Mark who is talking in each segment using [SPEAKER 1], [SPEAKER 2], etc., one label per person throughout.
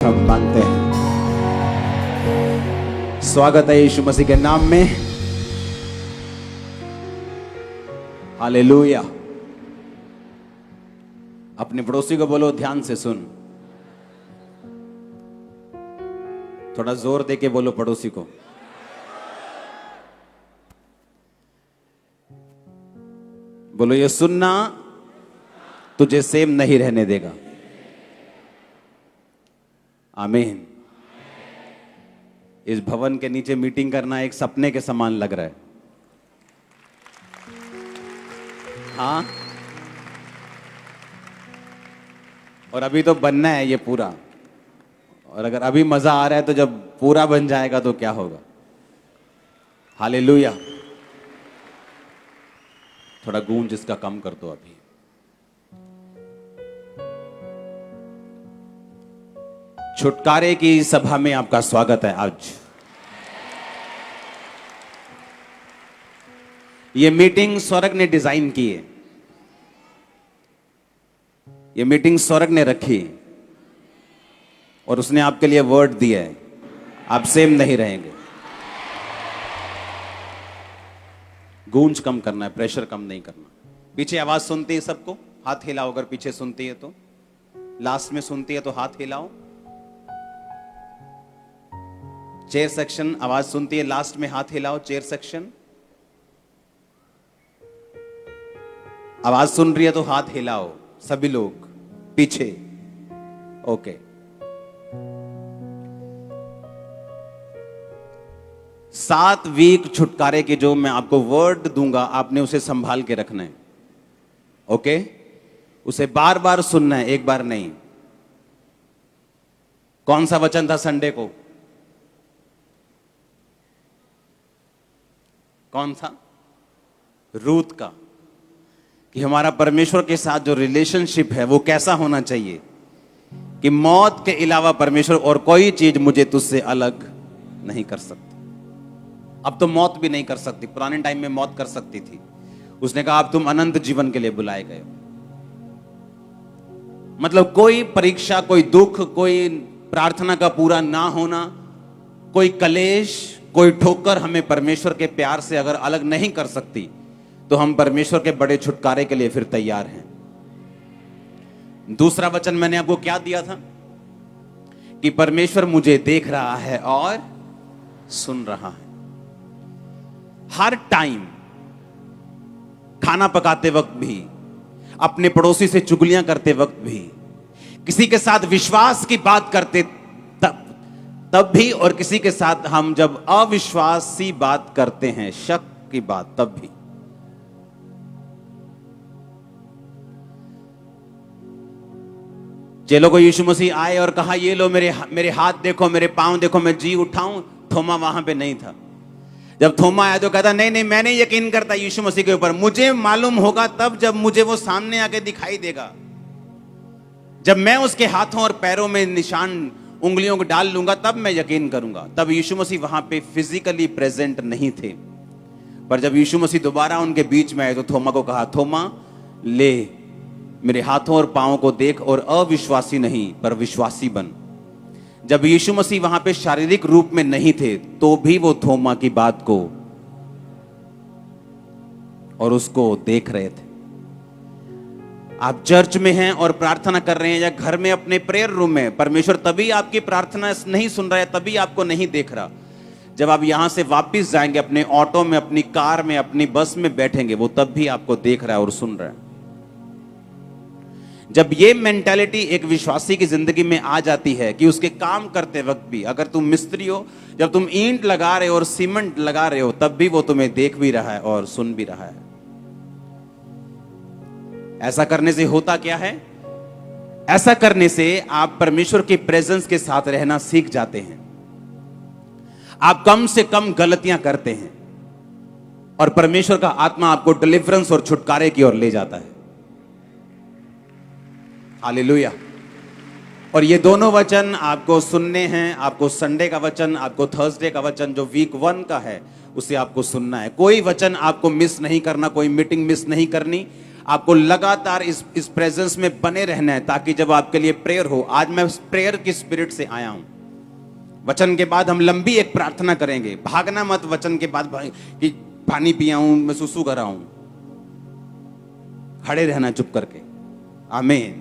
[SPEAKER 1] सब मानते हैं। स्वागत है यीशु मसीह के नाम में। हालेलुया। अपने पड़ोसी को बोलो ध्यान से सुन। थोड़ा जोर दे के बोलो पड़ोसी को। बोलो ये सुनना तुझे सेम नहीं रहने देगा। आमीन। इस भवन के नीचे मीटिंग करना एक सपने के समान लग रहा है। हाँ, और अभी तो बनना है ये पूरा। और अगर अभी मजा आ रहा है तो जब पूरा बन जाएगा तो क्या होगा। हालेलुया। थोड़ा गूंज इसका कम कर दो अभी। छुटकारे की सभा में आपका स्वागत है। आज ये मीटिंग स्वर्ग ने डिजाइन की है। ये मीटिंग स्वर्ग ने रखी है और उसने आपके लिए वर्ड दिया है। आप सेम नहीं रहेंगे। गूंज कम करना है, प्रेशर कम नहीं करना। पीछे आवाज सुनती है सबको? हाथ हिलाओ अगर पीछे सुनती है तो। लास्ट में सुनती है तो हाथ हिलाओ। चेयर सेक्शन आवाज सुनती है लास्ट में हाथ हिलाओ। चेयर सेक्शन आवाज सुन रही है तो हाथ हिलाओ। सभी लोग पीछे। ओके। 7 वीक छुटकारे के जो मैं आपको वर्ड दूंगा आपने उसे संभाल के रखना है। ओके, उसे बार बार सुनना है, एक बार नहीं। कौन सा वचन था संडे को? कौन सा? रूत का। कि हमारा परमेश्वर के साथ जो रिलेशनशिप है वो कैसा होना चाहिए कि मौत के अलावा परमेश्वर और कोई चीज मुझे तुझसे अलग नहीं कर सकती। अब तो मौत भी नहीं कर सकती, पुराने टाइम में मौत कर सकती थी। उसने कहा अब तुम अनंत जीवन के लिए बुलाए गए हो। मतलब कोई परीक्षा, कोई दुख, कोई प्रार्थना का पूरा ना होना, कोई कलेश, कोई ठोकर हमें परमेश्वर के प्यार से अगर अलग नहीं कर सकती तो हम परमेश्वर के बड़े छुटकारे के लिए फिर तैयार हैं। दूसरा वचन मैंने आपको क्या दिया था कि परमेश्वर मुझे देख रहा है और सुन रहा है। हर टाइम, खाना पकाते वक्त भी, अपने पड़ोसी से चुगलियां करते वक्त भी, किसी के साथ विश्वास की बात करते तब भी, और किसी के साथ हम जब अविश्वासी बात करते हैं, शक की बात, तब भी। चेलों को यीशु मसीह आए और कहा ये लो मेरे हाथ देखो, मेरे पांव देखो, मैं जी उठाऊं। थोमा वहां पे नहीं था। जब थोमा आया तो कहता नहीं नहीं, मैं नहीं यकीन करता यीशु मसीह के ऊपर। मुझे मालूम होगा तब जब मुझे वो सामने आके दिखाई देगा, जब मैं उसके हाथों और पैरों में निशान, उंगलियों को डाल लूंगा, तब मैं यकीन करूंगा। तब यीशु मसीह वहां पे फिजिकली प्रेजेंट नहीं थे। पर जब यीशु मसीह दोबारा उनके बीच में आए तो थोमा को कहा, थोमा ले मेरे हाथों और पांवों को देख और अविश्वासी नहीं पर विश्वासी बन। जब यीशु मसीह वहां पे शारीरिक रूप में नहीं थे तो भी वो थोमा की बात को और उसको देख रहे थे। आप चर्च में हैं और प्रार्थना कर रहे हैं या घर में अपने प्रेयर रूम में, परमेश्वर तभी आपकी प्रार्थना नहीं सुन रहा है, तभी आपको नहीं देख रहा। जब आप यहां से वापस जाएंगे, अपने ऑटो में, अपनी कार में, अपनी बस में बैठेंगे, वो तब भी आपको देख रहा है और सुन रहा है। जब ये मेंटालिटी एक विश्वासी की जिंदगी में आ जाती है कि उसके काम करते वक्त भी, अगर तुम मिस्त्री हो, जब तुम ईंट लगा रहे हो और सीमेंट लगा रहे हो, तब भी वो तुम्हें देख भी रहा है और सुन भी रहा है। ऐसा करने से होता क्या है? ऐसा करने से आप परमेश्वर के प्रेजेंस के साथ रहना सीख जाते हैं। आप कम से कम गलतियां करते हैं और परमेश्वर का आत्मा आपको डिलीवरेंस और छुटकारे की ओर ले जाता है। हालेलुया। और ये दोनों वचन आपको सुनने हैं। आपको संडे का वचन, आपको थर्सडे का वचन जो वीक 1 का है, उसे आपको सुनना है। कोई वचन आपको मिस नहीं करना, कोई मीटिंग मिस नहीं करनी। आपको लगातार इस प्रेजेंस में बने रहना है, ताकि जब आपके लिए प्रेयर हो। आज मैं प्रेयर की स्पिरिट से आया हूं। वचन के बाद हम लंबी एक प्रार्थना करेंगे। भागना मत वचन के बाद कि पानी पिया हूं, मैं सुसु कर रहा हूं। खड़े रहना चुप करके। आमीन।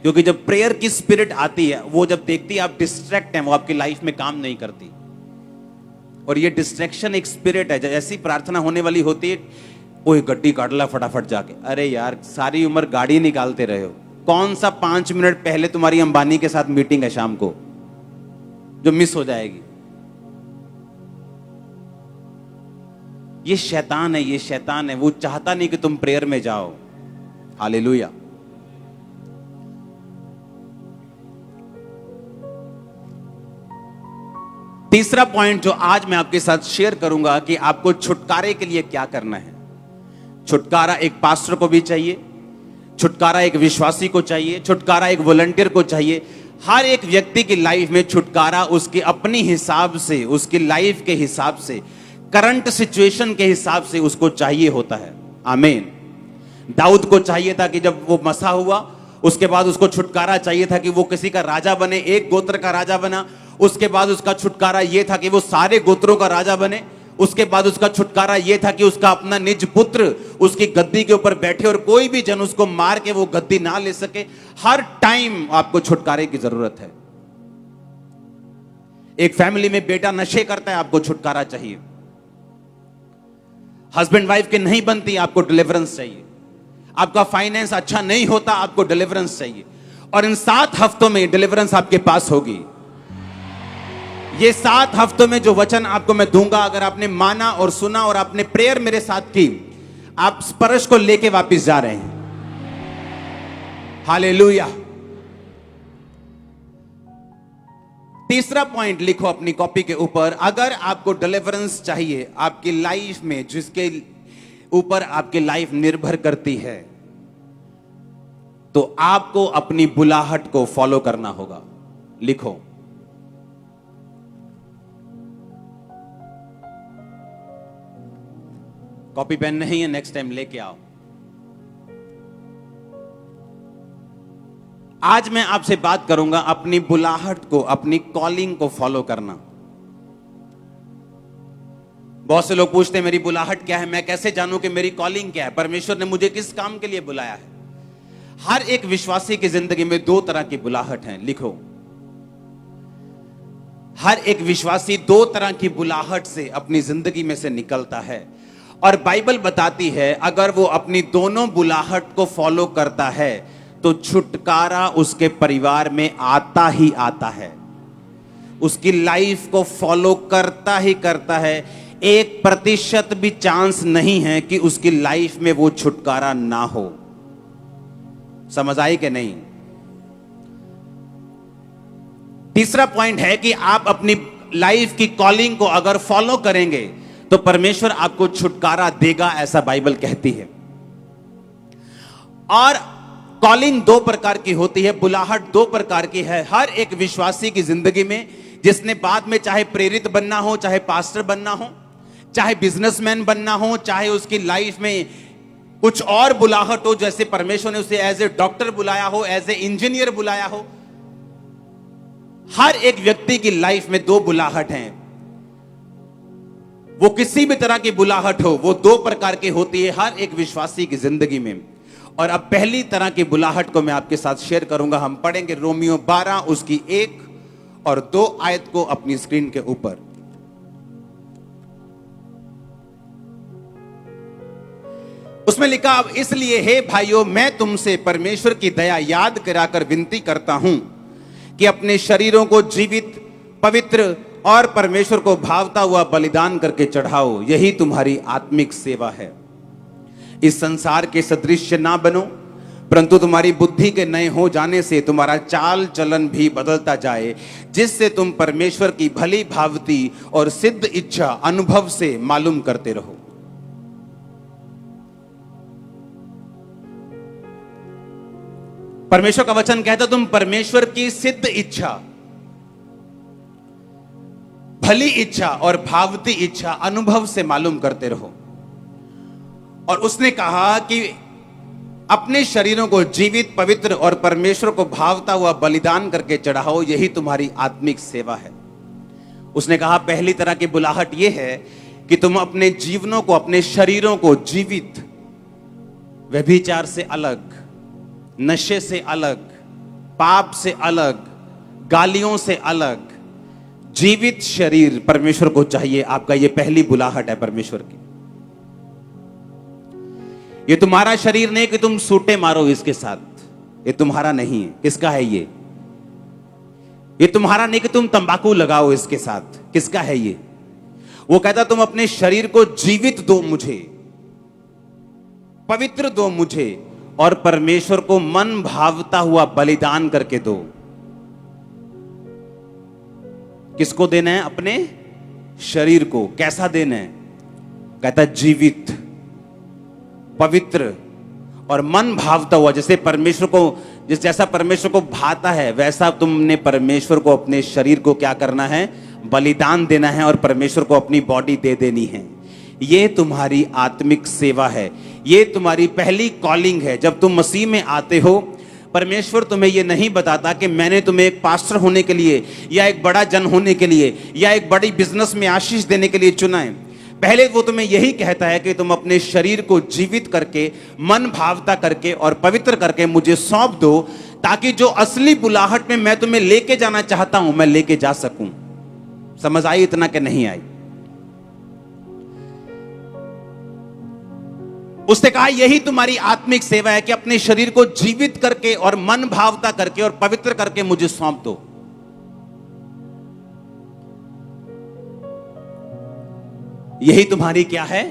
[SPEAKER 1] क्योंकि जब प्रेयर की स्पिरिट आती है, वो जब देखती है आप डिस्ट्रैक्ट हैं, वो आपकी लाइफ में काम नहीं करती। और ये डिस्ट्रैक्शन एक स्पिरिट है। जैसी प्रार्थना होने वाली होती है, ओए गड्डी काट ला फटाफट जाके। अरे यार, सारी उम्र गाड़ी निकालते रहे हो। कौन सा 5 मिनट पहले तुम्हारी अंबानी के साथ मीटिंग है शाम को, जो मिस हो जाएगी? ये शैतान है, ये शैतान है। वो चाहता नहीं कि तुम प्रेयर में जाओ। हालेलुया। तीसरा पॉइंट जो आज मैं आपके साथ शेयर करूंगा कि आपको छुटकारे के लिए क्या करना है। छुटकारा एक पास्टर को भी चाहिए, छुटकारा एक विश्वासी को चाहिए, छुटकारा एक वॉलंटियर को चाहिए। हर एक व्यक्ति की लाइफ में छुटकारा उसके अपनी हिसाब से, उसकी लाइफ के हिसाब से, करंट सिचुएशन के हिसाब से उसको चाहिए होता है। आमीन। दाऊद को चाहिए था कि जब वो मसा हुआ, उसके बाद उसको छुटकारा चाहिए था कि वो किसी का राजा बने, एक गोत्र का राजा बना। उसके बाद उसका छुटकारा यह था कि वो सारे गोत्रों का राजा बने। उसके बाद उसका छुटकारा यह था कि उसका अपना निज पुत्र उसकी गद्दी के ऊपर बैठे और कोई भी जन उसको मार के वो गद्दी ना ले सके। हर टाइम आपको छुटकारे की जरूरत है। एक फैमिली में बेटा नशे करता है, आपको छुटकारा चाहिए। हस्बैंड वाइफ के नहीं बनती, आपको डिलीवरेंस चाहिए। आपका फाइनेंस अच्छा नहीं होता, आपको डिलीवरेंस चाहिए। और इन 7 हफ्तों में डिलीवरेंस आपके पास होगी। ये 7 हफ्तों में जो वचन आपको मैं दूंगा, अगर आपने माना और सुना और आपने प्रेयर मेरे साथ की, आप स्पर्श को लेके वापस जा रहे हैं। हालेलुया। तीसरा पॉइंट लिखो अपनी कॉपी के ऊपर। अगर आपको डिलीवरेंस चाहिए आपकी लाइफ में, जिसके ऊपर आपकी लाइफ निर्भर करती है, तो आपको अपनी बुलाहट को फॉलो करना होगा। लिखो, कॉपी पेन नहीं है, नेक्स्ट टाइम लेके आओ। आज मैं आपसे बात करूंगा अपनी बुलाहट को, अपनी कॉलिंग को फॉलो करना। बहुत से लोग पूछते हैं मेरी बुलाहट क्या है, मैं कैसे जानूं कि मेरी कॉलिंग क्या है, परमेश्वर ने मुझे किस काम के लिए बुलाया है। हर एक विश्वासी की जिंदगी में 2 तरह की बुलाहट है। लिखो, हर एक विश्वासी 2 तरह की बुलाहट से अपनी जिंदगी में से निकलता है। और बाइबल बताती है अगर वो अपनी दोनों बुलाहट को फॉलो करता है तो छुटकारा उसके परिवार में आता ही आता है। उसकी लाइफ को फॉलो करता ही करता है। 1% भी चांस नहीं है कि उसकी लाइफ में वो छुटकारा ना हो। समझ आई कि नहीं? तीसरा पॉइंट है कि आप अपनी लाइफ की कॉलिंग को अगर फॉलो करेंगे तो परमेश्वर आपको छुटकारा देगा, ऐसा बाइबल कहती है। और कॉलिंग 2 प्रकार की होती है, बुलाहट 2 प्रकार की है हर एक विश्वासी की जिंदगी में, जिसने बाद में चाहे प्रेरित बनना हो, चाहे पास्टर बनना हो, चाहे बिजनेसमैन बनना हो, चाहे उसकी लाइफ में कुछ और बुलाहट हो, जैसे परमेश्वर ने उसे एज ए डॉक्टर बुलाया हो, एज ए इंजीनियर बुलाया हो। हर एक व्यक्ति की लाइफ में 2 बुलाहट हैं। वो किसी भी तरह की बुलाहट हो, वो 2 प्रकार की होती है हर एक विश्वासी की जिंदगी में। और अब पहली तरह की बुलाहट को मैं आपके साथ शेयर करूंगा। हम पढ़ेंगे रोमियो 12 उसकी 1 और 2 आयत को अपनी स्क्रीन के ऊपर। उसमें लिखा, अब इसलिए हे भाइयों, मैं तुमसे परमेश्वर की दया याद कराकर विनती करता हूं कि अपने शरीरों को जीवित, पवित्र और परमेश्वर को भावता हुआ बलिदान करके चढ़ाओ, यही तुम्हारी आत्मिक सेवा है। इस संसार के सदृश्य ना बनो, परंतु तुम्हारी बुद्धि के नए हो जाने से तुम्हारा चाल चलन भी बदलता जाए, जिससे तुम परमेश्वर की भली भावती और सिद्ध इच्छा अनुभव से मालूम करते रहो। परमेश्वर का वचन कहता, तुम परमेश्वर की सिद्ध इच्छा, भली इच्छा और भावती इच्छा अनुभव से मालूम करते रहो। और उसने कहा कि अपने शरीरों को जीवित, पवित्र और परमेश्वर को भावता हुआ बलिदान करके चढ़ाओ, यही तुम्हारी आत्मिक सेवा है। उसने कहा पहली तरह की बुलाहट यह है कि तुम अपने जीवनों को, अपने शरीरों को जीवित, व्यभिचार से अलग, नशे से अलग, पाप से अलग, गालियों से अलग, जीवित शरीर परमेश्वर को चाहिए। आपका ये पहली बुलाहट है परमेश्वर की। ये तुम्हारा शरीर नहीं कि तुम सूटे मारो इसके साथ, ये तुम्हारा नहीं है। किसका है ये? ये तुम्हारा नहीं कि तुम तंबाकू लगाओ इसके साथ। किसका है ये? वो कहता तुम अपने शरीर को जीवित दो मुझे, पवित्र दो मुझे, और परमेश्वर को मन भावता हुआ बलिदान करके दो। किसको देना है? अपने शरीर को। कैसा देना है? कहता जीवित, पवित्र और मन भावता हुआ। जैसे परमेश्वर को, जैसा परमेश्वर को भाता है वैसा तुमने परमेश्वर को, अपने शरीर को क्या करना है? बलिदान देना है और परमेश्वर को अपनी बॉडी दे देनी है। ये तुम्हारी आत्मिक सेवा है। ये तुम्हारी पहली कॉलिंग है। जब तुम मसीह में आते हो, परमेश्वर तुम्हें यह नहीं बताता कि मैंने तुम्हें एक पास्टर होने के लिए या एक बड़ा जन होने के लिए या एक बड़ी बिजनेस में आशीष देने के लिए चुना है। पहले वो तुम्हें यही कहता है कि तुम अपने शरीर को जीवित करके, मन भावता करके और पवित्र करके मुझे सौंप दो, ताकि जो असली बुलाहट में मैं तुम्हें लेके जाना चाहता हूं, मैं लेके जा सकूं। समझ आई इतना कि नहीं आई? उसने कहा यही तुम्हारी आत्मिक सेवा है कि अपने शरीर को जीवित करके और मन भावता करके और पवित्र करके मुझे सौंप दो। यही तुम्हारी क्या है?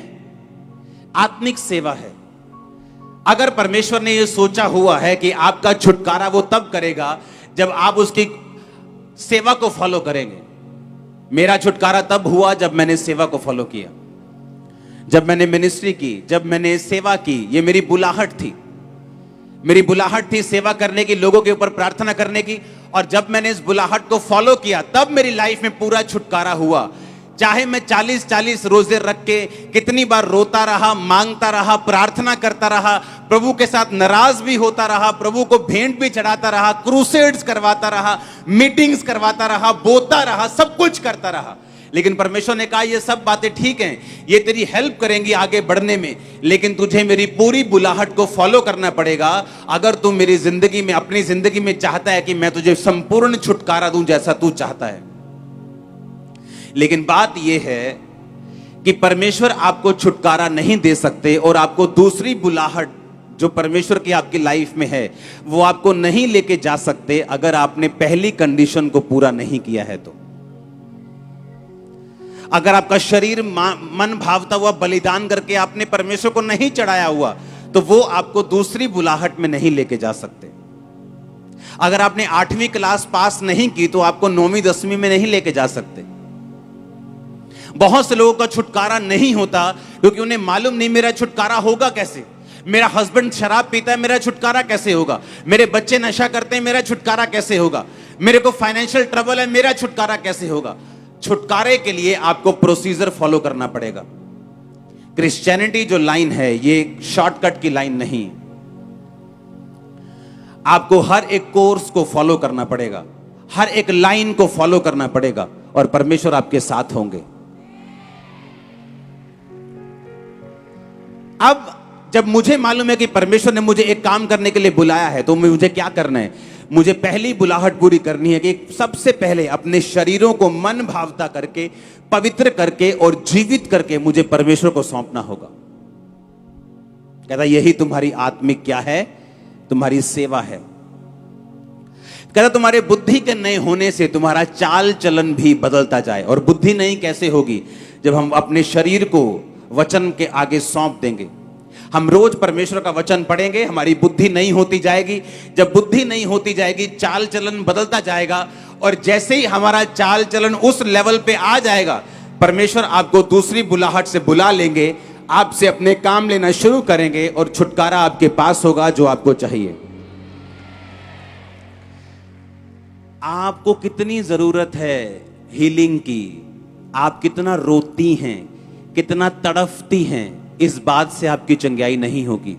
[SPEAKER 1] आत्मिक सेवा है। अगर परमेश्वर ने यह सोचा हुआ है कि आपका छुटकारा वो तब करेगा जब आप उसकी सेवा को फॉलो करेंगे। मेरा छुटकारा तब हुआ जब मैंने सेवा को फॉलो किया, जब मैंने मिनिस्ट्री की, जब मैंने सेवा की। ये मेरी बुलाहट थी। मेरी बुलाहट थी सेवा करने की, लोगों के ऊपर प्रार्थना करने की। और जब मैंने इस बुलाहट को फॉलो किया, तब मेरी लाइफ में पूरा छुटकारा हुआ। चाहे मैं 40-40 रोजे रख के कितनी बार रोता रहा, मांगता रहा, प्रार्थना करता रहा, प्रभु के साथ नाराज भी होता रहा, प्रभु को भेंट भी चढ़ाता रहा, क्रूसेड्स करवाता रहा, मीटिंग्स करवाता रहा, बोता रहा, सब कुछ करता रहा, लेकिन परमेश्वर ने कहा ये सब बातें ठीक हैं, ये तेरी हेल्प करेंगी आगे बढ़ने में, लेकिन तुझे मेरी पूरी बुलाहट को फॉलो करना पड़ेगा। अगर तू मेरी जिंदगी में, अपनी जिंदगी में चाहता है कि मैं तुझे संपूर्ण छुटकारा दूं जैसा तू चाहता है। लेकिन बात यह है कि परमेश्वर आपको छुटकारा नहीं दे सकते और आपको दूसरी बुलाहट जो परमेश्वर की आपकी लाइफ में है वो आपको नहीं लेके जा सकते अगर आपने पहली कंडीशन को पूरा नहीं किया है। तो अगर आपका शरीर मन भावता हुआ बलिदान करके आपने परमेश्वर को नहीं चढ़ाया हुआ तो वो आपको दूसरी बुलाहट में नहीं लेके जा सकते। अगर आपने 8वीं क्लास पास नहीं की तो आपको 9वीं 10वीं में नहीं लेके जा सकते। बहुत से लोगों का छुटकारा नहीं होता क्योंकि उन्हें मालूम नहीं मेरा छुटकारा होगा कैसे। मेरा हस्बैंड शराब पीता है, मेरा छुटकारा कैसे होगा। मेरे बच्चे नशा करते हैं, मेरा छुटकारा कैसे होगा। मेरे को फाइनेंशियल ट्रबल है, मेरा छुटकारा कैसे होगा। छुटकारे के लिए आपको प्रोसीजर फॉलो करना पड़ेगा। क्रिश्चियनिटी जो लाइन है ये शॉर्टकट की लाइन नहीं। आपको हर एक कोर्स को फॉलो करना पड़ेगा, हर एक लाइन को फॉलो करना पड़ेगा और परमेश्वर आपके साथ होंगे। अब जब मुझे मालूम है कि परमेश्वर ने मुझे एक काम करने के लिए बुलाया है तो मुझे क्या करना है। मुझे पहली बुलाहट पूरी करनी है कि सबसे पहले अपने शरीरों को मन भावता करके, पवित्र करके और जीवित करके मुझे परमेश्वर को सौंपना होगा। कहता यही तुम्हारी आत्मिक क्या है, तुम्हारी सेवा है। कहता तुम्हारे बुद्धि के नए होने से तुम्हारा चाल चलन भी बदलता जाए। और बुद्धि नई कैसे होगी? जब हम अपने शरीर को वचन के आगे सौंप देंगे। हम रोज परमेश्वर का वचन पढ़ेंगे, हमारी बुद्धि नहीं होती जाएगी। जब बुद्धि नहीं होती जाएगी, चाल चलन बदलता जाएगा। और जैसे ही हमारा चाल चलन उस लेवल पे आ जाएगा, परमेश्वर आपको दूसरी बुलाहट से बुला लेंगे, आपसे अपने काम लेना शुरू करेंगे और छुटकारा आपके पास होगा जो आपको चाहिए। आपको कितनी जरूरत है हीलिंग की, आप कितना रोती हैं, कितना तड़फती हैं, इस बात से आपकी चंगाई नहीं होगी।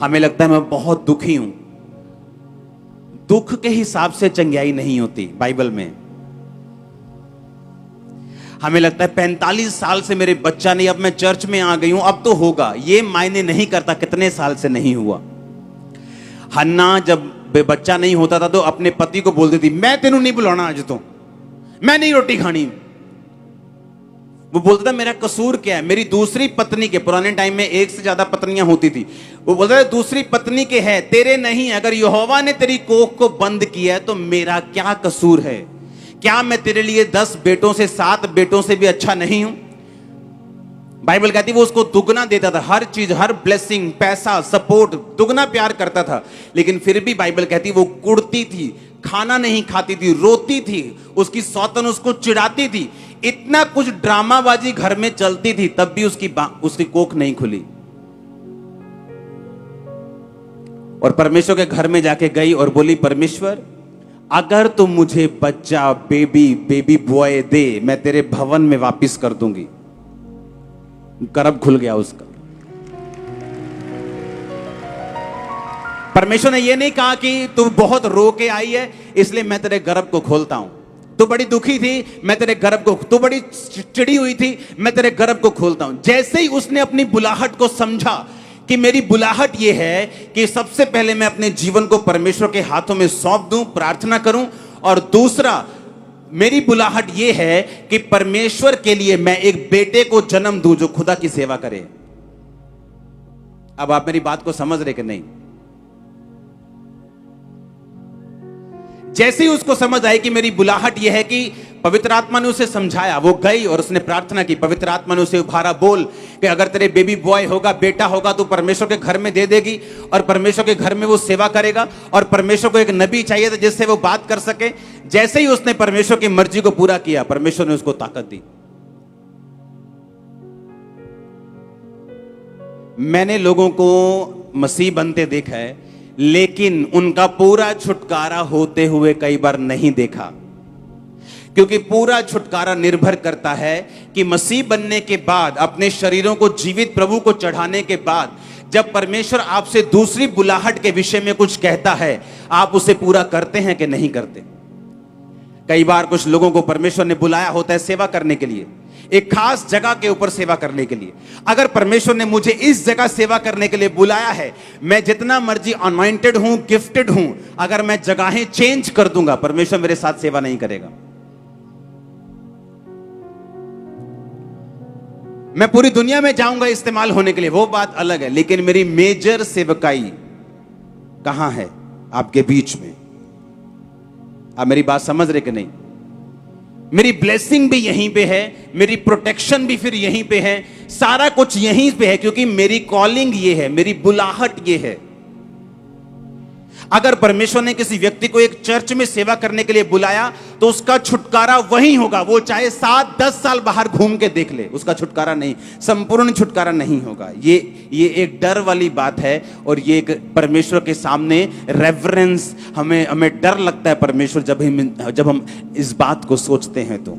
[SPEAKER 1] हमें लगता है मैं बहुत दुखी हूं। दुख के हिसाब से चंगाई नहीं होती बाइबल में। हमें लगता है 45 साल से मेरे बच्चा नहीं, अब मैं चर्च में आ गई हूं, अब तो होगा। ये मायने नहीं करता कितने साल से नहीं हुआ। हन्ना जब बच्चा नहीं होता था तो अपने पति को बोलती थी, मैं तेनू नहीं बुलाना, आज तो मैं नहीं रोटी खानी। वो बोलता था मेरा कसूर क्या है। मेरी दूसरी पत्नी के, पुराने टाइम में एक से ज्यादा पत्नियां होती थी, वो बोलता था दूसरी पत्नी के है, तेरे नहीं। अगर यहोवा ने तेरी कोख को बंद किया है तो मेरा क्या कसूर है? क्या मैं तेरे लिए 10 बेटों से 7 बेटों से भी अच्छा नहीं हूं? बाइबल कहती वो उसको दुगना देता था, हर चीज, हर ब्लेसिंग, पैसा, सपोर्ट, दुगना प्यार करता था। लेकिन फिर भी बाइबल कहती वो कुड़ती थी, खाना नहीं खाती थी, रोती थी, उसकी सौतन उसको चिढ़ाती थी, इतना कुछ ड्रामाबाजी घर में चलती थी, तब भी उसकी कोख नहीं खुली। और परमेश्वर के घर में जाके गई और बोली, परमेश्वर अगर तुम मुझे बच्चा, बेबी बॉय दे, मैं तेरे भवन में वापिस कर दूंगी। गर्भ खुल गया उसका। परमेश्वर ने यह नहीं कहा कि तू बहुत रो के आई है इसलिए मैं तेरे गर्भ को खोलता हूं, तू बड़ी दुखी थी मैं तेरे गर्भ को, तू बड़ी चिड़ी हुई थी मैं तेरे गर्भ को खोलता हूं। जैसे ही उसने अपनी बुलाहट को समझा कि मेरी बुलाहट यह है कि सबसे पहले मैं अपने जीवन को परमेश्वर के हाथों में सौंप दूं, प्रार्थना करूं, और दूसरा मेरी बुलाहट यह है कि परमेश्वर के लिए मैं एक बेटे को जन्म दूं जो खुदा की सेवा करे। अब आप मेरी बात को समझ रहे कि नहीं? जैसे ही उसको समझ आई कि मेरी बुलाहट यह है कि पवित्र आत्मा ने उसे समझाया, वो गई और उसने प्रार्थना की, पवित्र आत्मा ने उसे उभारा, बोल कि अगर तेरे बेबी बॉय होगा, बेटा होगा, तो परमेश्वर के घर में दे देगी और परमेश्वर के घर में वो सेवा करेगा। और परमेश्वर को एक नबी चाहिए था जिससे वो बात कर सके। जैसे ही उसने परमेश्वर की मर्जी को पूरा किया, परमेश्वर ने उसको ताकत दी। मैंने लोगों को मसीह बनते देखा है, लेकिन उनका पूरा छुटकारा होते हुए कई बार नहीं देखा, क्योंकि पूरा छुटकारा निर्भर करता है कि मसीह बनने के बाद, अपने शरीरों को जीवित प्रभु को चढ़ाने के बाद, जब परमेश्वर आपसे दूसरी बुलाहट के विषय में कुछ कहता है, आप उसे पूरा करते हैं कि नहीं करते। कई बार कुछ लोगों को परमेश्वर ने बुलाया होता है सेवा करने के लिए, एक खास जगह के ऊपर सेवा करने के लिए। अगर परमेश्वर ने मुझे इस जगह सेवा करने के लिए बुलाया है, मैं जितना मर्जी अनॉइंटेड हूं, गिफ्टेड हूं, अगर मैं जगहें चेंज कर दूंगा, परमेश्वर मेरे साथ सेवा नहीं करेगा। मैं पूरी दुनिया में जाऊंगा इस्तेमाल होने के लिए, वो बात अलग है, लेकिन मेरी मेजर सेवकाई कहां है? आपके बीच में। आप मेरी बात समझ रहे कि नहीं? मेरी ब्लेसिंग भी यहीं पे है, मेरी प्रोटेक्शन भी फिर यहीं पे है, सारा कुछ यहीं पे है, क्योंकि मेरी कॉलिंग ये है, मेरी बुलाहट ये है। अगर परमेश्वर ने किसी व्यक्ति को एक चर्च में सेवा करने के लिए बुलाया तो उसका छुटकारा वहीं होगा, वो चाहे 7-10 साल बाहर घूम के देख ले, उसका छुटकारा नहीं, संपूर्ण छुटकारा नहीं होगा। ये एक डर वाली बात है, और ये एक परमेश्वर के सामने रेवरेंस, हमें डर लगता है परमेश्वर जब हम इस बात को सोचते हैं। तो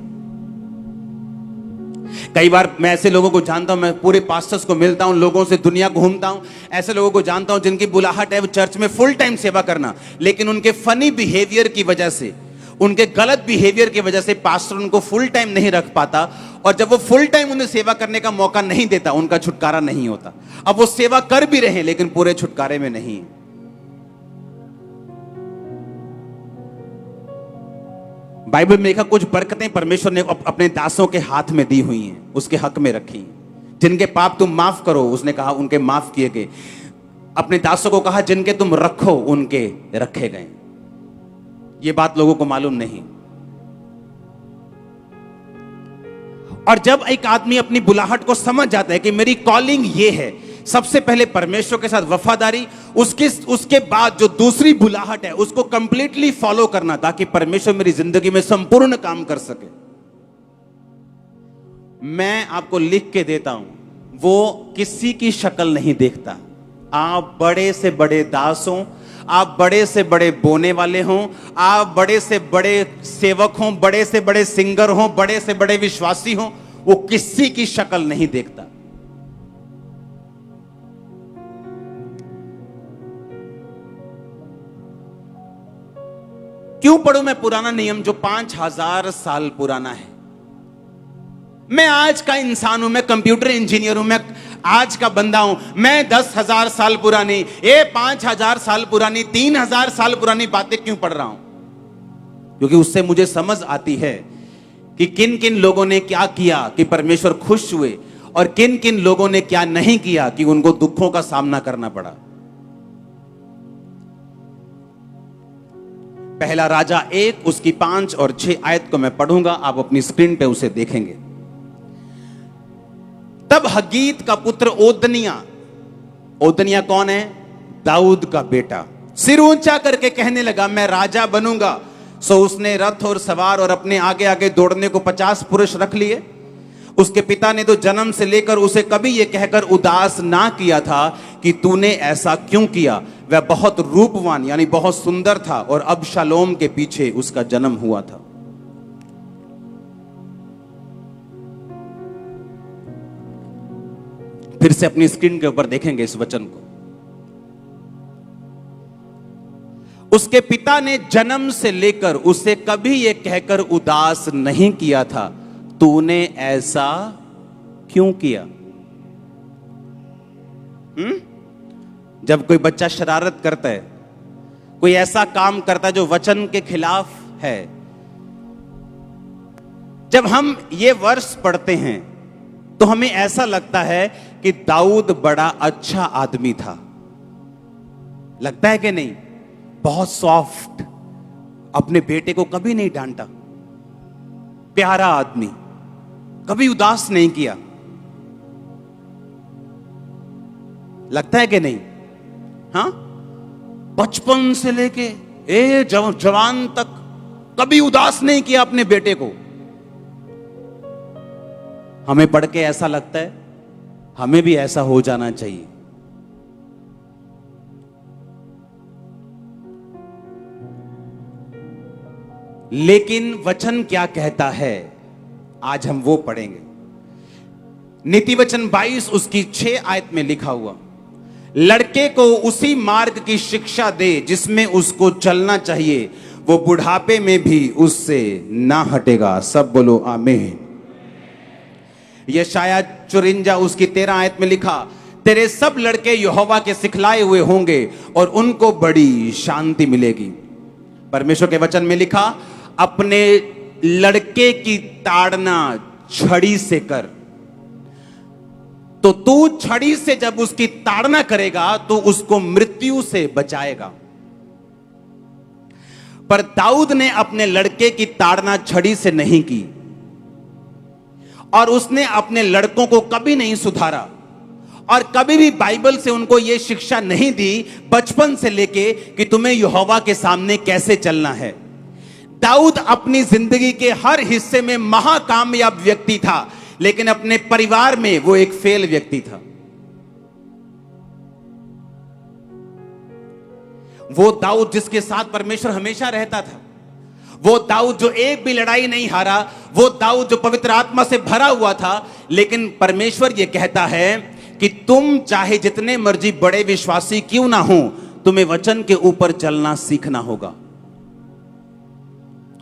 [SPEAKER 1] कई बार मैं ऐसे लोगों को जानता हूं, मैं पूरे पास्टर्स को मिलता हूं, लोगों से दुनिया घूमता हूं, ऐसे लोगों को जानता हूं जिनकी बुलाहट है वो चर्च में फुल टाइम सेवा करना, लेकिन उनके फनी बिहेवियर की वजह से, उनके गलत बिहेवियर की वजह से पास्टर उनको फुल टाइम नहीं रख पाता, और जब वो फुल टाइम उन्हें सेवा करने का मौका नहीं देता, उनका छुटकारा नहीं होता। अब वो सेवा कर भी रहे लेकिन पूरे छुटकारे में नहीं। बाइबल में लिखा कुछ बरकतें परमेश्वर ने अपने दासों के हाथ में दी हुई हैं, उसके हक में रखी। जिनके पाप तुम माफ करो, उसने कहा उनके माफ किए गए। अपने दासों को कहा जिनके तुम रखो उनके रखे गए। ये बात लोगों को मालूम नहीं। और जब एक आदमी अपनी बुलाहट को समझ जाता है कि मेरी कॉलिंग ये है, सबसे पहले परमेश्वर के साथ वफादारी, उसके बाद जो दूसरी बुलाहट है उसको कंप्लीटली फॉलो करना, ताकि परमेश्वर मेरी जिंदगी में संपूर्ण काम कर सके। मैं आपको लिख के देता हूं, वो किसी की शक्ल नहीं देखता। आप बड़े से बड़े दास हों, आप बड़े से बड़े बोने वाले हों, आप बड़े से बड़े सेवक हों, बड़े से बड़े सिंगर हों, बड़े से बड़े विश्वासी हों, वो किसी की शक्ल नहीं देखता। क्यों पढ़ूं मैं पुराना नियम जो 5000 साल पुराना है? मैं आज का इंसान हूं, मैं कंप्यूटर इंजीनियर हूं, मैं आज का बंदा हूं। मैं 10,000 साल पुरानी, 5,000 साल पुरानी, 3,000 साल पुरानी बातें क्यों पढ़ रहा हूं? क्योंकि उससे मुझे समझ आती है कि किन किन लोगों ने क्या किया कि परमेश्वर खुश हुए, और किन किन लोगों ने क्या नहीं किया कि उनको दुखों का सामना करना पड़ा। पहला राजा 1 उसकी 5 और 6 आयत को मैं पढ़ूंगा, आप अपनी स्क्रीन पे उसे देखेंगे। तब हगीत का पुत्र ओदनिया कौन है? दाऊद का बेटा, सिर ऊंचा करके कहने लगा मैं राजा बनूंगा। सो उसने रथ और सवार और अपने आगे आगे दौड़ने को 50 पुरुष रख लिए। उसके पिता ने तो जन्म से लेकर उसे कभी यह कहकर उदास ना किया था कि तूने ऐसा क्यों किया। वह बहुत रूपवान यानी बहुत सुंदर था और अबशालोम के पीछे उसका जन्म हुआ था। फिर से अपनी स्क्रीन के ऊपर देखेंगे इस वचन को। उसके पिता ने जन्म से लेकर उसे कभी यह कहकर उदास नहीं किया था, तूने ऐसा क्यों किया? जब कोई बच्चा शरारत करता है, कोई ऐसा काम करता है जो वचन के खिलाफ है, जब हम ये वर्ष पढ़ते हैं तो हमें ऐसा लगता है कि दाऊद बड़ा अच्छा आदमी था। लगता है कि नहीं? बहुत सॉफ्ट, अपने बेटे को कभी नहीं डांटा, प्यारा आदमी, कभी उदास नहीं किया। लगता है कि नहीं? हाँ, बचपन से लेके जवान तक कभी उदास नहीं किया अपने बेटे को। हमें पढ़ के ऐसा लगता है हमें भी ऐसा हो जाना चाहिए। लेकिन वचन क्या कहता है, आज हम वो पढ़ेंगे। नीति वचन 22 उसकी 6 आयत में लिखा हुआ, लड़के को उसी मार्ग की शिक्षा दे जिसमें उसको चलना चाहिए, वो बुढ़ापे में भी उससे ना हटेगा। सब बोलो आमीन। यशाया 54 उसकी 13 आयत में लिखा, तेरे सब लड़के यहोवा के सिखलाए हुए होंगे और उनको बड़ी शांति मिलेगी। परमेश्वर के वचन में लिखा, अपने लड़के की ताड़ना छड़ी से कर। तो तू छड़ी से जब उसकी ताड़ना करेगा तो उसको मृत्यु से बचाएगा। पर दाऊद ने अपने लड़के की ताड़ना छड़ी से नहीं की और उसने अपने लड़कों को कभी नहीं सुधारा और कभी भी बाइबल से उनको यह शिक्षा नहीं दी बचपन से लेके कि तुम्हें यहोवा के सामने कैसे चलना है। दाऊद अपनी जिंदगी के हर हिस्से में महाकामयाब व्यक्ति था, लेकिन अपने परिवार में वो एक फेल व्यक्ति था। वो दाऊद जिसके साथ परमेश्वर हमेशा रहता था, वो दाऊद जो एक भी लड़ाई नहीं हारा, वो दाऊद जो पवित्र आत्मा से भरा हुआ था। लेकिन परमेश्वर ये कहता है कि तुम चाहे जितने मर्जी बड़े विश्वासी क्यों ना हो, तुम्हें वचन के ऊपर चलना सीखना होगा।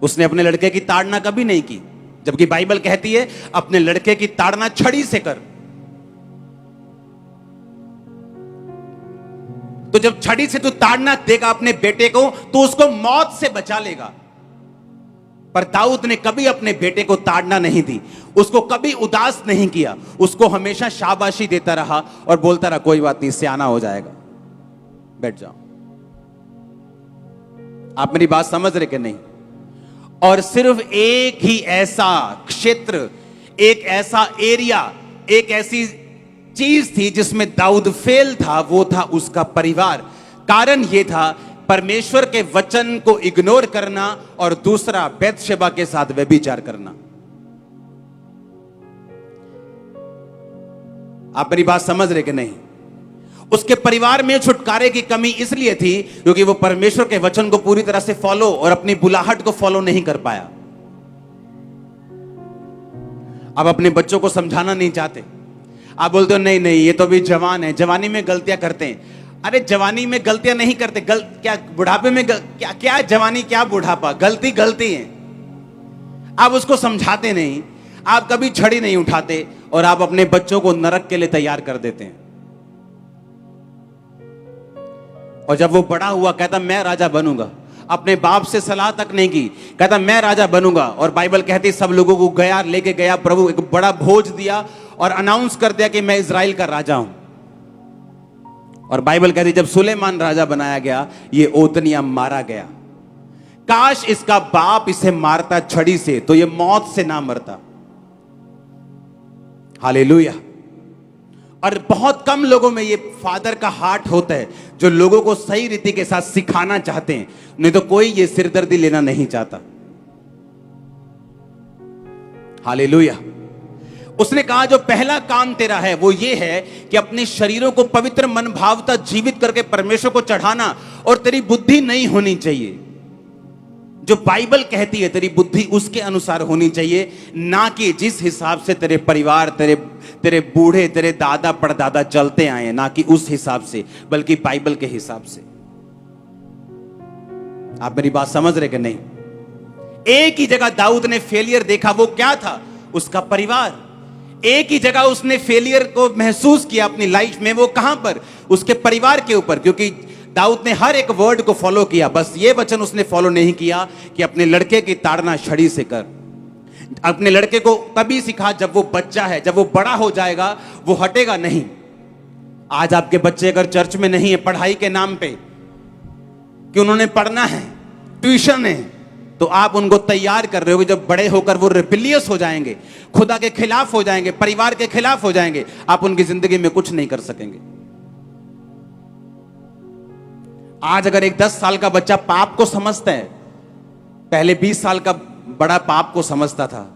[SPEAKER 1] उसने अपने लड़के की ताड़ना कभी नहीं की, जबकि बाइबल कहती है अपने लड़के की ताड़ना छड़ी से कर। तो जब छड़ी से तू ताड़ना देगा अपने बेटे को तो उसको मौत से बचा लेगा। पर दाऊद ने कभी अपने बेटे को ताड़ना नहीं दी, उसको कभी उदास नहीं किया, उसको हमेशा शाबाशी देता रहा और बोलता रहा कोई बात नहीं, सियाना हो जाएगा, बैठ जाओ। आप मेरी बात समझ रहे कि नहीं? और सिर्फ एक ही ऐसा क्षेत्र, एक ऐसा एरिया, एक ऐसी चीज थी जिसमें दाऊद फेल था, वो था उसका परिवार। कारण यह था परमेश्वर के वचन को इग्नोर करना और दूसरा बैतशेबा के साथ व्यभिचार करना। आप मेरी बात समझ रहे कि नहीं? उसके परिवार में छुटकारे की कमी इसलिए थी क्योंकि वो परमेश्वर के वचन को पूरी तरह से फॉलो और अपनी बुलाहट को फॉलो नहीं कर पाया। आप अपने बच्चों को समझाना नहीं चाहते, आप बोलते हो नहीं नहीं ये तो अभी जवान है, जवानी में गलतियां करते हैं। अरे जवानी में गलतियां नहीं करते, क्या बुढ़ापे में क्या जवानी क्या बुढ़ापा, गलती गलती है। आप उसको समझाते नहीं, आप कभी छड़ी नहीं उठाते, और आप अपने बच्चों को नरक के लिए तैयार कर देते हैं। और जब वो बड़ा हुआ कहता मैं राजा बनूंगा, अपने बाप से सलाह तक नहीं की, कहता मैं राजा बनूंगा। और बाइबल कहती सब लोगों को लेके गया प्रभु, एक बड़ा भोज दिया और अनाउंस कर दिया कि मैं इजराइल का राजा हूं। और बाइबल कहती जब सुलेमान राजा बनाया गया, ये ओतनिया मारा गया। काश इसका बाप इसे मारता छड़ी से, तो ये मौत से ना मरता। हालेलुया। और बहुत कम लोगों में ये फादर का हार्ट होता है, जो लोगों को सही रीति के साथ सिखाना चाहते हैं, नहीं तो कोई ये सिरदर्दी लेना नहीं चाहता। हालेलुया। उसने कहा जो पहला काम तेरा है वो ये है कि अपने शरीरों को पवित्र मन भावता जीवित करके परमेश्वर को चढ़ाना, और तेरी बुद्धि नहीं होनी चाहिए जो बाइबल कहती है, तेरी बुद्धि उसके अनुसार होनी चाहिए, ना कि जिस हिसाब से तेरे परिवार, तेरे बूढ़े, तेरे दादा परदादा चलते आए, ना कि उस हिसाब से, बल्कि बाइबल के हिसाब से। आप मेरी बात समझ रहे कि नहीं? एक ही जगह दाऊद ने फेलियर देखा, वो क्या था? उसका परिवार। एक ही जगह उसने फेलियर को महसूस किया अपनी लाइफ में, वो कहां पर? उसके परिवार के ऊपर। क्योंकि दाऊद ने हर एक वर्ड को फॉलो किया, बस ये वचन उसने फॉलो नहीं किया कि अपने लड़के की ताड़ना छड़ी से कर। अपने लड़के को तभी सिखा जब वो बच्चा है, जब वो बड़ा हो जाएगा वो हटेगा नहीं। आज आपके बच्चे अगर चर्च में नहीं है पढ़ाई के नाम पे, कि उन्होंने पढ़ना है, ट्यूशन है, तो आप उनको तैयार कर रहे हो कि जब बड़े होकर वो रिबिलियस हो जाएंगे, खुदा के खिलाफ हो जाएंगे, परिवार के खिलाफ हो जाएंगे, आप उनकी जिंदगी में कुछ नहीं कर सकेंगे। आज अगर एक 10 साल का बच्चा पाप को समझता है, पहले 20 साल का बड़ा पाप को समझता था।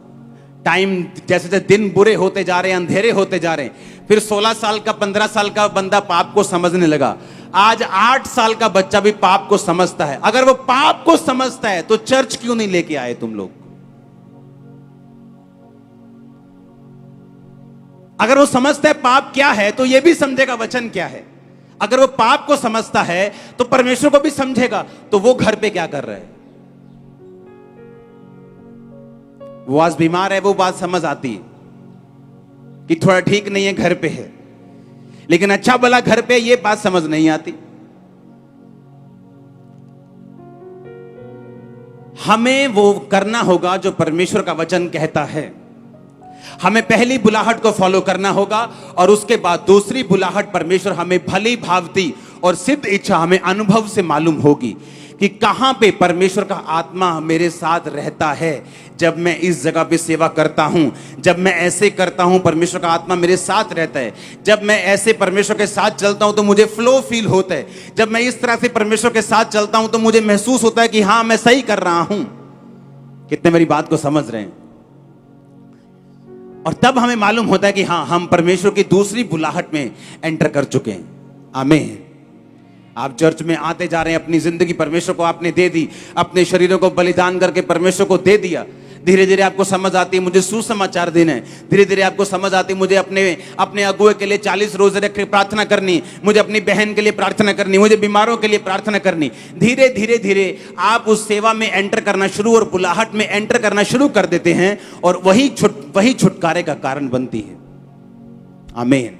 [SPEAKER 1] टाइम जैसे जैसे दिन बुरे होते जा रहे हैं, अंधेरे होते जा रहे हैं, फिर 16 साल का 15 साल का बंदा पाप को समझने लगा। आज 8 साल का बच्चा भी पाप को समझता है। अगर वो पाप को समझता है तो चर्च क्यों नहीं लेके आए तुम लोग? अगर वो समझता है पाप क्या है तो ये भी समझेगा वचन क्या है। अगर वो पाप को समझता है तो परमेश्वर को भी समझेगा। तो वो घर पे क्या कर रहा है? वो आज बीमार है, वो बात समझ आती है कि थोड़ा ठीक नहीं है, घर पे है, लेकिन अच्छा भला घर पे ये बात समझ नहीं आती। हमें वो करना होगा जो परमेश्वर का वचन कहता है। हमें पहली बुलाहट को फॉलो करना होगा, और उसके बाद दूसरी बुलाहट परमेश्वर हमें भली भावती और सिद्ध इच्छा हमें अनुभव से मालूम होगी कि कहां पे परमेश्वर का आत्मा मेरे साथ रहता है। जब मैं इस जगह पे सेवा करता हूं, जब मैं ऐसे करता हूं, परमेश्वर का आत्मा मेरे साथ रहता है। जब मैं ऐसे परमेश्वर के साथ चलता हूं तो मुझे फ्लो फील होता है। जब मैं इस तरह से परमेश्वर के साथ चलता हूं तो मुझे महसूस होता है कि हां मैं सही कर रहा हूं। कितने मेरी बात को समझ रहे हैं? और तब हमें मालूम होता है कि हां हम परमेश्वर की दूसरी बुलाहट में एंटर कर चुके हैं। आमीन। आप चर्च में आते जा रहे हैं, अपनी जिंदगी परमेश्वर को आपने दे दी, अपने शरीरों को बलिदान करके परमेश्वर को दे दिया। धीरे धीरे आपको समझ आती है मुझे सुसमाचार देना है। धीरे धीरे आपको समझ आती है मुझे अपने अगुए के लिए 40 रोजे रख के प्रार्थना करनी, मुझे अपनी बहन के लिए प्रार्थना करनी, मुझे बीमारों के लिए प्रार्थना करनी। धीरे धीरे धीरे आप उस सेवा में एंटर करना शुरू और बुलाहट में एंटर करना शुरू कर देते हैं, और वही छुटकारे का कारण बनती है। आमीन।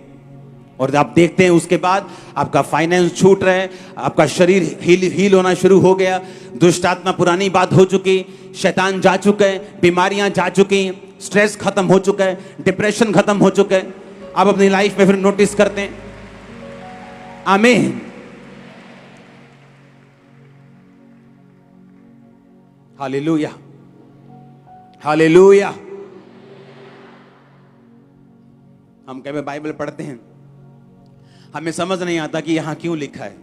[SPEAKER 1] और आप देखते हैं उसके बाद आपका फाइनेंस छूट रहा है, आपका शरीर हील होना शुरू हो गया, दुष्ट आत्मा पुरानी बात हो चुकी, शैतान जा चुके हैं, बीमारियां जा चुकी, स्ट्रेस खत्म हो चुका है, डिप्रेशन खत्म हो चुका है। आप अपनी लाइफ में फिर नोटिस करते हैं। आमीन। Hallelujah, hallelujah. हम कभी बाइबल पढ़ते हैं, हमें समझ नहीं आता कि यहां क्यों लिखा है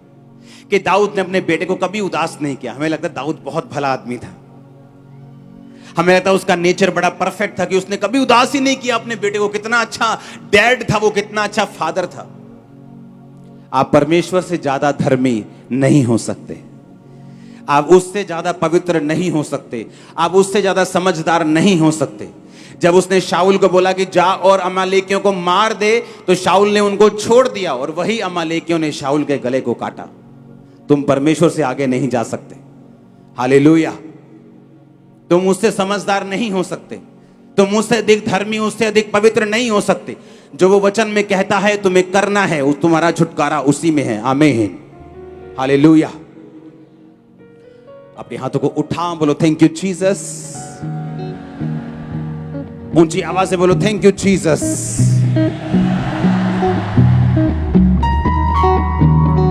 [SPEAKER 1] कि दाऊद ने अपने बेटे को कभी उदास नहीं किया। हमें लगता है दाऊद बहुत भला आदमी था, हमें लगता है उसका नेचर बड़ा परफेक्ट था कि उसने कभी उदास ही नहीं किया अपने बेटे को। कितना अच्छा डैड था वो, कितना अच्छा फादर था। आप परमेश्वर से ज्यादा धर्मी नहीं हो सकते, आप उससे ज्यादा पवित्र नहीं हो सकते, आप उससे ज्यादा समझदार नहीं हो सकते। जब उसने शाऊल को बोला कि जा और अमालेकियों को मार दे, तो शाऊल ने उनको छोड़ दिया और वही अमालेकियों ने शाऊल के गले को काटा। तुम परमेश्वर से आगे नहीं जा सकते। हालेलुया। तुम उससे समझदार नहीं हो सकते, तुम उससे अधिक धर्मी, उससे अधिक पवित्र नहीं हो सकते। जो वो वचन में कहता है तुम्हें करना है, उस तुम्हारा छुटकारा उसी में है। आमीन, हालेलुया। अपने हाथों को उठा, बोलो थैंक यू जीसस। ऊंची आवाज से बोलो थैंक यू जीसस।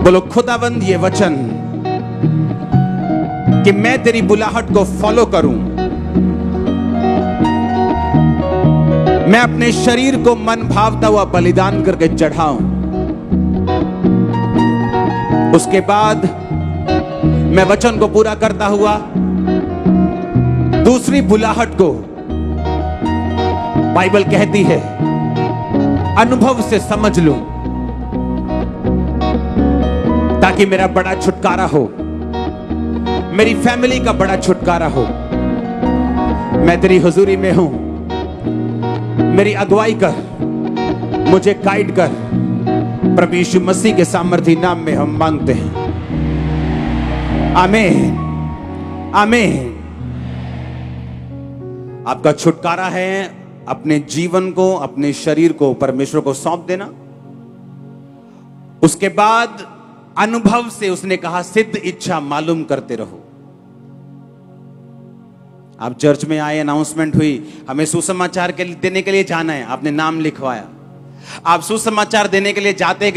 [SPEAKER 1] बोलो खुदाबंद ये वचन कि मैं तेरी बुलाहट को फॉलो करूं, मैं अपने शरीर को मन भावता हुआ बलिदान करके चढ़ाऊं, उसके बाद मैं वचन को पूरा करता हुआ दूसरी बुलाहट को, बाइबल कहती है, अनुभव से समझ लूं, ताकि मेरा बड़ा छुटकारा हो, मेरी फैमिली का बड़ा छुटकारा हो। मैं तेरी हुजूरी में हूं, मेरी अगुवाई कर, मुझे गाइड कर। प्रभु यीशु मसीह के सामर्थी नाम में हम मांगते हैं, आमीन, आमीन। आपका छुटकारा है अपने जीवन को, अपने शरीर को परमेश्वर को सौंप देना। उसके बाद अनुभव से उसने कहा सिद्ध इच्छा मालूम करते रहो। आप चर्च में आए, अनाउंसमेंट हुई, हमें सुसमाचार देने के लिए जाना है, आपने नाम लिखवाया, आप सुसमाचार देने के लिए जाते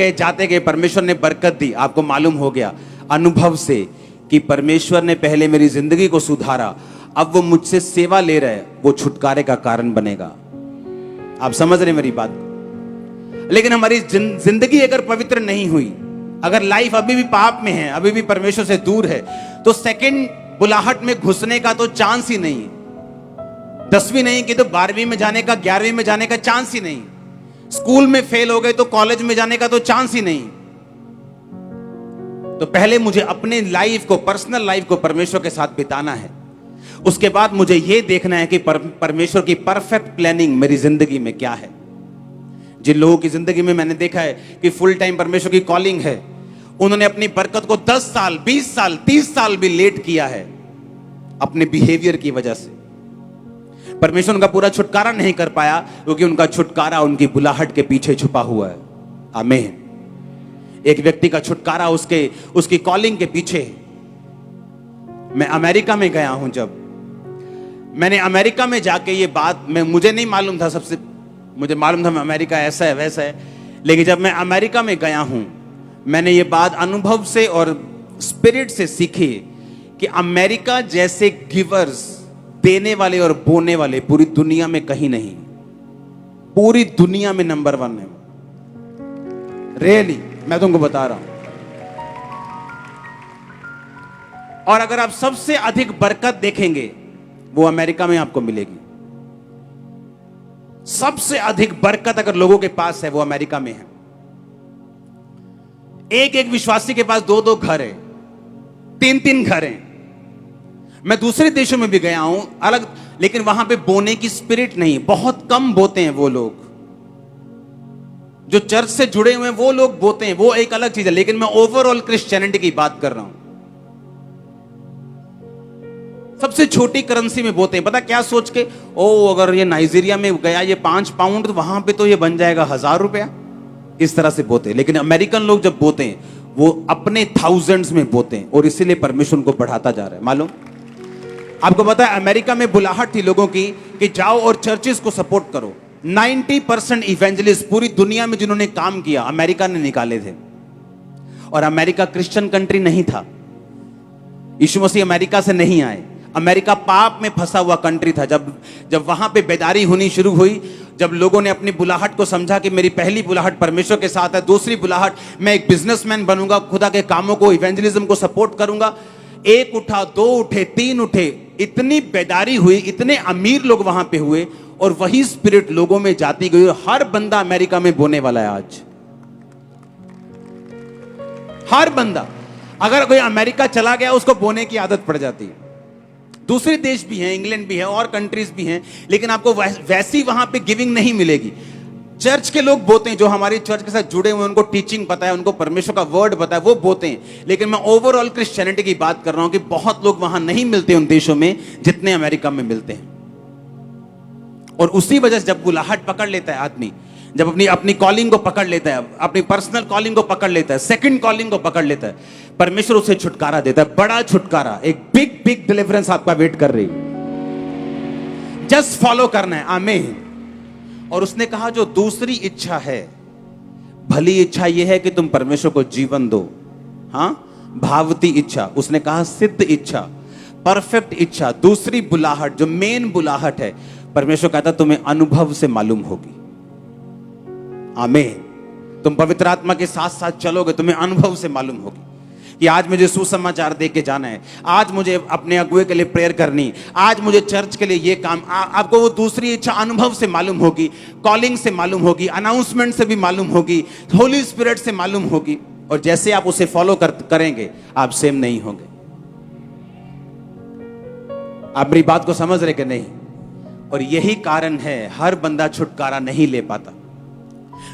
[SPEAKER 1] गए परमेश्वर ने बरकत दी। आपको मालूम हो गया अनुभव से कि परमेश्वर ने पहले मेरी जिंदगी को सुधारा, अब वो मुझसे सेवा ले रहे, वो छुटकारे का कारण बनेगा। आप समझ रहे मेरी बात? लेकिन हमारी जिंदगी अगर पवित्र नहीं हुई, अगर लाइफ अभी भी पाप में है, अभी भी परमेश्वर से दूर है, तो सेकंड बुलाहट में घुसने का तो चांस ही नहीं। 10वीं नहीं कि तो 12वीं में जाने का, 11वीं में जाने का चांस ही नहीं। स्कूल में फेल हो गए तो कॉलेज में जाने का तो चांस ही नहीं। तो पहले मुझे अपने लाइफ को, पर्सनल लाइफ को परमेश्वर के साथ बिताना है। उसके बाद मुझे यह देखना है कि परमेश्वर की परफेक्ट प्लानिंग मेरी जिंदगी में क्या है। जिन लोगों की जिंदगी में मैंने देखा है कि फुल टाइम परमेश्वर की कॉलिंग है, उन्होंने अपनी बरकत को 10 साल, 20 साल, 30 साल भी लेट किया है अपने बिहेवियर की वजह से। परमेश्वर उनका पूरा छुटकारा नहीं कर पाया क्योंकि उनका छुटकारा उनकी बुलाहट के पीछे छुपा हुआ है। आमीन। एक व्यक्ति का छुटकारा उसकी कॉलिंग के पीछे। मैं अमेरिका में गया हूं, जब मैंने अमेरिका में जाके ये बात, मुझे नहीं मालूम था, मुझे मालूम था अमेरिका ऐसा है वैसा है, लेकिन जब मैं अमेरिका में गया हूं, मैंने ये बात अनुभव से और स्पिरिट से सीखी कि अमेरिका जैसे गिवर्स, देने वाले और बोने वाले पूरी दुनिया में कहीं नहीं, पूरी दुनिया में नंबर 1 है। रियली मैं तुमको बता रहा हूं। और अगर आप सबसे अधिक बरकत देखेंगे वो अमेरिका में आपको मिलेगी। सबसे अधिक बरकत अगर लोगों के पास है वो अमेरिका में है। एक विश्वासी के पास 2 घर है, 3 घर हैं। मैं दूसरे देशों में भी गया हूं अलग, लेकिन वहां पे बोने की स्पिरिट नहीं, बहुत कम बोते हैं वो लोग। जो चर्च से जुड़े हुए हैं वो लोग बोते हैं, वो एक अलग चीज है, लेकिन मैं ओवरऑल क्रिश्चियनिटी की बात कर रहा हूं। सबसे छोटी करेंसी में बोते हैं, पता क्या सोच के, अगर ये नाइजीरिया में गया ये 5 पाउंड, तो वहां पे तो ये बन जाएगा 1000 रुपया। इस तरह से बोते हैं। लेकिन अमेरिकन लोग जब बोते हैं वो अपने थाउजेंड्स में बोते हैं, और इसीलिए परमेश्वर को बढ़ाता जा रहा है। मालूम आपको पता है अमेरिका में बुलाहट थी लोगों की कि जाओ और चर्चेस को सपोर्ट करो। 90% इवेंजलिस्ट पूरी दुनिया में जिन्होंने काम किया अमेरिका ने निकाले थे। और अमेरिका क्रिश्चियन कंट्री नहीं था, यीशु मसीह अमेरिका से नहीं आए। अमेरिका पाप में फंसा हुआ कंट्री था। जब वहां पे बेदारी होनी शुरू हुई, जब लोगों ने अपनी बुलाहट को समझा कि मेरी पहली बुलाहट परमेश्वर के साथ है, दूसरी बुलाहट मैं एक बिजनेसमैन बनूंगा, खुदा के कामों को, इवेंजलिज्म को सपोर्ट करूंगा। 1 उठा, 2 उठे, 3 उठे, इतनी बेदारी हुई, इतने अमीर लोग वहां पे हुए, और वही स्पिरिट लोगों में जाती गई। हर बंदा अमेरिका में बोने वाला है आज। हर बंदा, अगर कोई अमेरिका चला गया उसको बोने की आदत पड़ जाती है। दूसरे देश भी हैं, इंग्लैंड भी है और कंट्रीज भी हैं, लेकिन आपको वैसी वहां पे गिविंग नहीं मिलेगी। चर्च के लोग बोते हैं, जो हमारी चर्च के साथ जुड़े हुए, उनको टीचिंग पता है, उनको परमेश्वर का वर्ड पता है, वो बोते हैं। लेकिन मैं ओवरऑल क्रिश्चियनिटी की बात कर रहा हूं कि बहुत लोग वहां नहीं मिलते उन देशों में जितने अमेरिका में मिलते हैं। और उसी वजह से जब बुलाहट पकड़ लेता है आदमी, जब अपनी अपनी कॉलिंग को पकड़ लेता है, अपनी पर्सनल कॉलिंग को पकड़ लेता है, सेकंड कॉलिंग को पकड़ लेता है, परमेश्वर उसे छुटकारा देता है, बड़ा छुटकारा। एक बिग बिग डिलीवरेंस आपका वेट कर रही है, जस्ट फॉलो करना है। आमीन। और उसने कहा जो दूसरी इच्छा है, भली इच्छा यह है कि तुम परमेश्वर को जीवन दो। हां, भावती इच्छा, उसने कहा सिद्ध इच्छा, परफेक्ट इच्छा, दूसरी बुलाहट, जो मेन बुलाहट है, परमेश्वर कहता तुम्हें अनुभव से मालूम होगी। आमीन। तुम पवित्र आत्मा के साथ साथ चलोगे, तुम्हें अनुभव से मालूम होगी कि आज मुझे सुसमाचार दे के जाना है, आज मुझे अपने अगुए के लिए प्रेयर करनी, आज मुझे चर्च के लिए ये काम। आपको वो दूसरी इच्छा अनुभव से मालूम होगी, कॉलिंग से मालूम होगी, अनाउंसमेंट से भी मालूम होगी, होली स्पिरिट से मालूम होगी। और जैसे आप उसे फॉलो करेंगे, आप सेम नहीं होंगे। आप मेरी बात को समझ रहे कि नहीं? और यही कारण है हर बंदा छुटकारा नहीं ले पाता।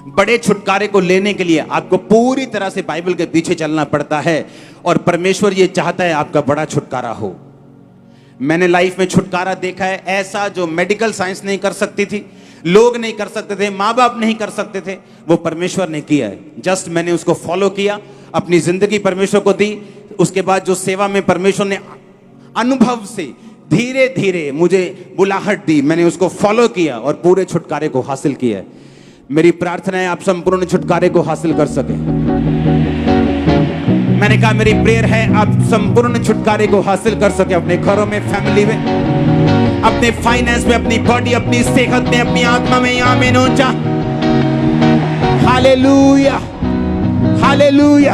[SPEAKER 1] बड़े छुटकारे को लेने के लिए आपको पूरी तरह से बाइबल के पीछे चलना पड़ता है, और परमेश्वर ये चाहता है आपका बड़ा छुटकारा हो। मैंने लाइफ में छुटकारा देखा है ऐसा, जो मेडिकल साइंस नहीं कर सकती थी, लोग नहीं कर सकते थे, माँ बाप नहीं कर सकते थे, वो परमेश्वर ने किया है। जस्ट मैंने उसको फॉलो किया, अपनी जिंदगी परमेश्वर को दी। उसके बाद जो सेवा में परमेश्वर ने अनुभव से धीरे धीरे मुझे बुलाहट दी, मैंने उसको फॉलो किया और पूरे छुटकारे को हासिल किया है। मेरी प्रार्थना है आप संपूर्ण छुटकारे को हासिल कर सके। मैंने कहा मेरी प्रेयर है आप संपूर्ण छुटकारे को हासिल कर सके, अपने घरों में, फैमिली में, अपने फाइनेंस में, अपनी बॉडी, अपनी सेहत में, अपनी आत्मा में। आमीन ऊंचा हालेलुया, हालेलुया,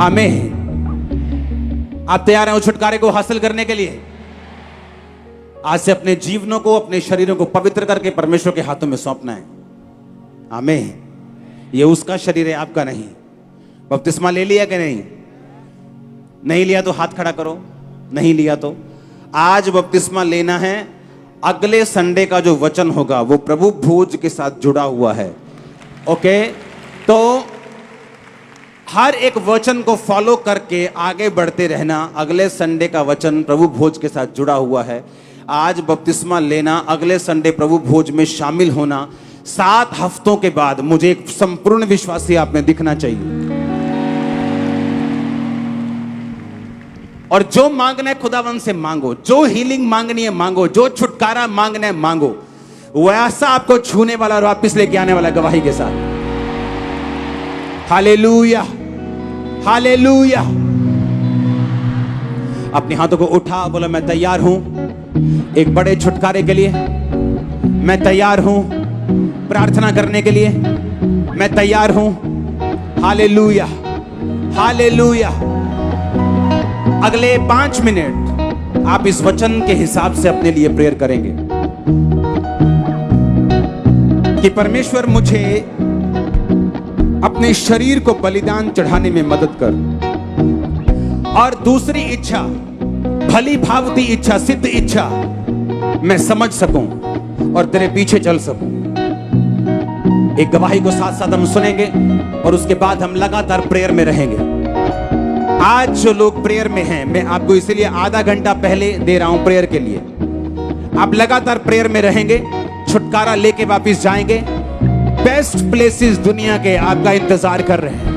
[SPEAKER 1] आमीन। आप तैयार हैं उस छुटकारे को हासिल करने के लिए? आज से अपने जीवनों को, अपने शरीरों को पवित्र करके परमेश्वर के हाथों में सौंपना है। आमीन। ये उसका शरीर है, आपका नहीं। बपतिस्मा ले लिया कि नहीं? नहीं लिया तो हाथ खड़ा करो। नहीं लिया तो आज बपतिस्मा लेना है। अगले संडे का जो वचन होगा वो प्रभु भोज के साथ जुड़ा हुआ है। ओके, तो हर एक वचन को फॉलो करके आगे बढ़ते रहना। अगले संडे का वचन प्रभु भोज के साथ जुड़ा हुआ है। आज बपतिस्मा लेना, अगले संडे प्रभु भोज में शामिल होना। 7 हफ्तों के बाद मुझे एक संपूर्ण विश्वासी आप में दिखना चाहिए। और जो मांगना है खुदावन से मांगो, जो हीलिंग मांगनी है मांगो, जो छुटकारा मांगना है मांगो, वैसा आपको छूने वाला और वापिस लेके आने वाला गवाही के साथ। Hallelujah, hallelujah. अपने हाथों को उठा, बोला मैं तैयार हूं एक बड़े छुटकारे के लिए। मैं तैयार हूं प्रार्थना करने के लिए। मैं तैयार हूं। Hallelujah, hallelujah. अगले 5 मिनट आप इस वचन के हिसाब से अपने लिए प्रेयर करेंगे कि परमेश्वर मुझे अपने शरीर को बलिदान चढ़ाने में मदद कर, और दूसरी इच्छा, भली भावती इच्छा, सिद्ध इच्छा, मैं समझ सकूं और तेरे पीछे चल सकूं। एक गवाही को साथ साथ हम सुनेंगे और उसके बाद हम लगातार प्रेयर में रहेंगे। आज जो लोग प्रेयर में हैं, मैं आपको इसीलिए आधा घंटा पहले दे रहा हूं प्रेयर के लिए। आप लगातार प्रेयर में रहेंगे, छुटकारा लेके वापस जाएंगे। बेस्ट प्लेसेस दुनिया के आपका इंतजार कर रहे हैं।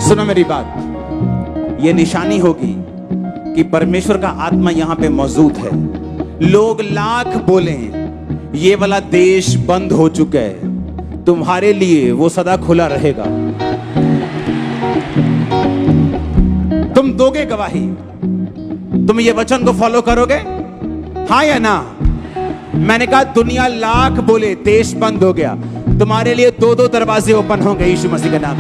[SPEAKER 1] सुनो मेरी बात, यह निशानी होगी कि परमेश्वर का आत्मा यहां पे मौजूद है। लोग लाख बोले ये वाला देश बंद हो चुका है, तुम्हारे लिए वो सदा खुला रहेगा। तुम दोगे गवाही? तुम ये वचन को फॉलो करोगे? हाँ या ना? मैंने कहा दुनिया लाख बोले देश बंद हो गया, तुम्हारे लिए 2-2 दरवाजे ओपन होंगे यीशु मसीह के नाम।